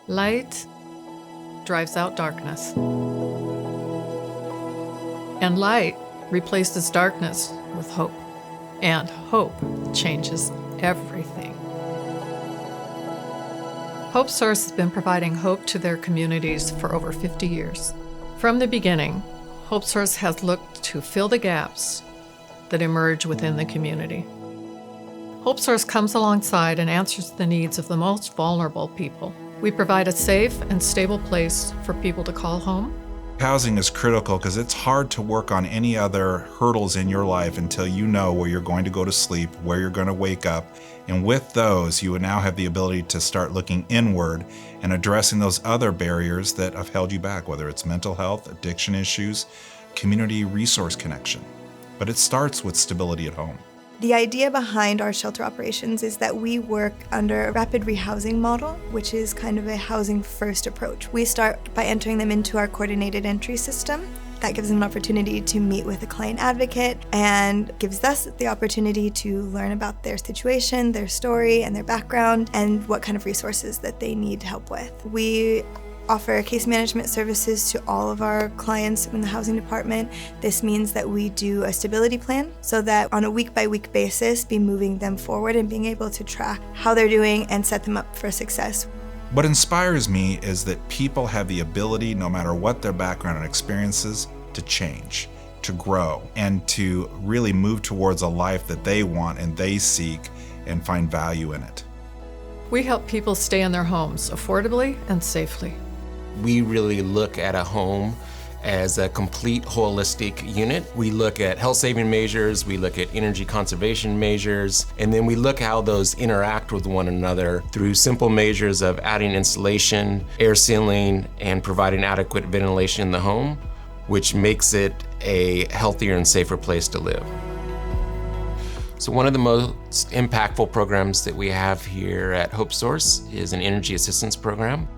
Light drives out darkness. And light replaces darkness with hope. And hope changes everything. HopeSource has been providing hope to their communities for over 50 years. From the beginning, HopeSource has looked to fill the gaps that emerge within the community. HopeSource comes alongside and answers the needs of the most vulnerable people. We provide a safe and stable place for people to call home. Housing is critical because it's hard to work on any other hurdles in your life until you know where you're going to go to sleep, where you're going to wake up. And with those, you would now have the ability to start looking inward and addressing those other barriers that have held you back, whether it's mental health, addiction issues, community resource connection. But it starts with stability at home. The idea behind our shelter operations is that we work under a rapid rehousing model, which is kind of a housing-first approach. We start by entering them into our coordinated entry system. That gives them an opportunity to meet with a client advocate and gives us the opportunity to learn about their situation, their story, and their background, and what kind of resources that they need help with. We offer case management services to all of our clients in the housing department. This means that we do a stability plan so that on a week-by-week basis, be moving them forward and being able to track how they're doing and set them up for success. What inspires me is that people have the ability, no matter what their background and experiences, to change, to grow, and to really move towards a life that they want and they seek and find value in it. We help people stay in their homes affordably and safely. We really look at a home as a complete holistic unit. We look at health-saving measures, we look at energy conservation measures, and then we look how those interact with one another through simple measures of adding insulation, air sealing, and providing adequate ventilation in the home, which makes it a healthier and safer place to live. So one of the most impactful programs that we have here at HopeSource is an energy assistance program.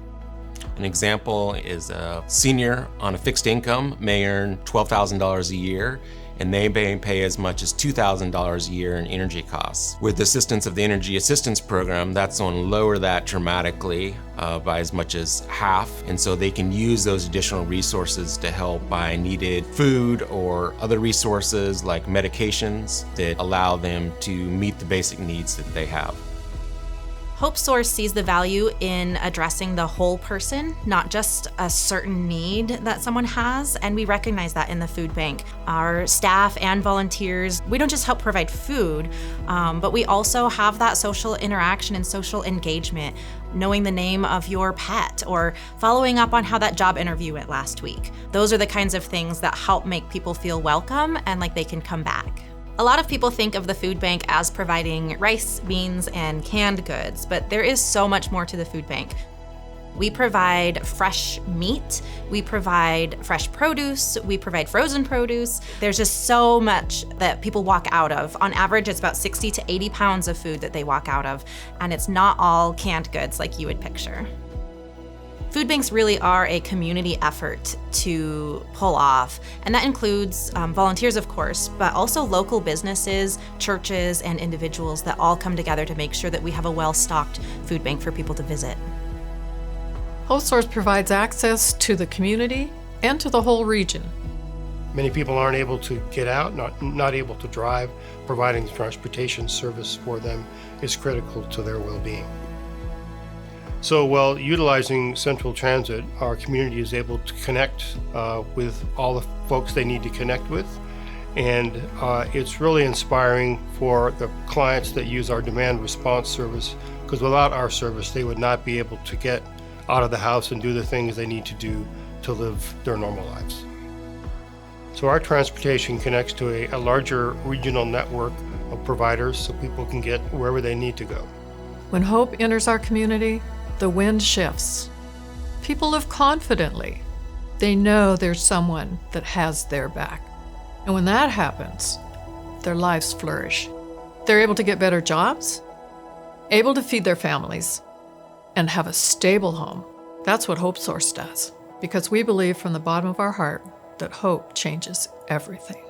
An example is a senior on a fixed income may earn $12,000 a year, and they may pay as much as $2,000 a year in energy costs. With the assistance of the Energy Assistance Program, that's going to lower that dramatically by as much as half, and so they can use those additional resources to help buy needed food or other resources like medications that allow them to meet the basic needs that they have. HopeSource sees the value in addressing the whole person, not just a certain need that someone has, and we recognize that in the food bank. Our staff and volunteers, we don't just help provide food, but we also have that social interaction and social engagement, knowing the name of your pet or following up on how that job interview went last week. Those are the kinds of things that help make people feel welcome and like they can come back. A lot of people think of the food bank as providing rice, beans, and canned goods, but there is so much more to the food bank. We provide fresh meat, we provide fresh produce, we provide frozen produce. There's just so much that people walk out of. On average, it's about 60 to 80 pounds of food that they walk out of, and it's not all canned goods like you would picture. Food banks really are a community effort to pull off, and that includes volunteers, of course, but also local businesses, churches, and individuals that all come together to make sure that we have a well-stocked food bank for people to visit. HopeSource provides access to the community and to the whole region. Many people aren't able to get out, not able to drive. Providing transportation service for them is critical to their well-being. So while utilizing Central Transit, our community is able to connect with all the folks they need to connect with. And it's really inspiring for the clients that use our demand response service, because without our service, they would not be able to get out of the house and do the things they need to do to live their normal lives. So our transportation connects to a larger regional network of providers so people can get wherever they need to go. When hope enters our community, the wind shifts. People live confidently. They know there's someone that has their back. And when that happens, their lives flourish. They're able to get better jobs, able to feed their families, and have a stable home. That's what HopeSource does, because we believe from the bottom of our heart that hope changes everything.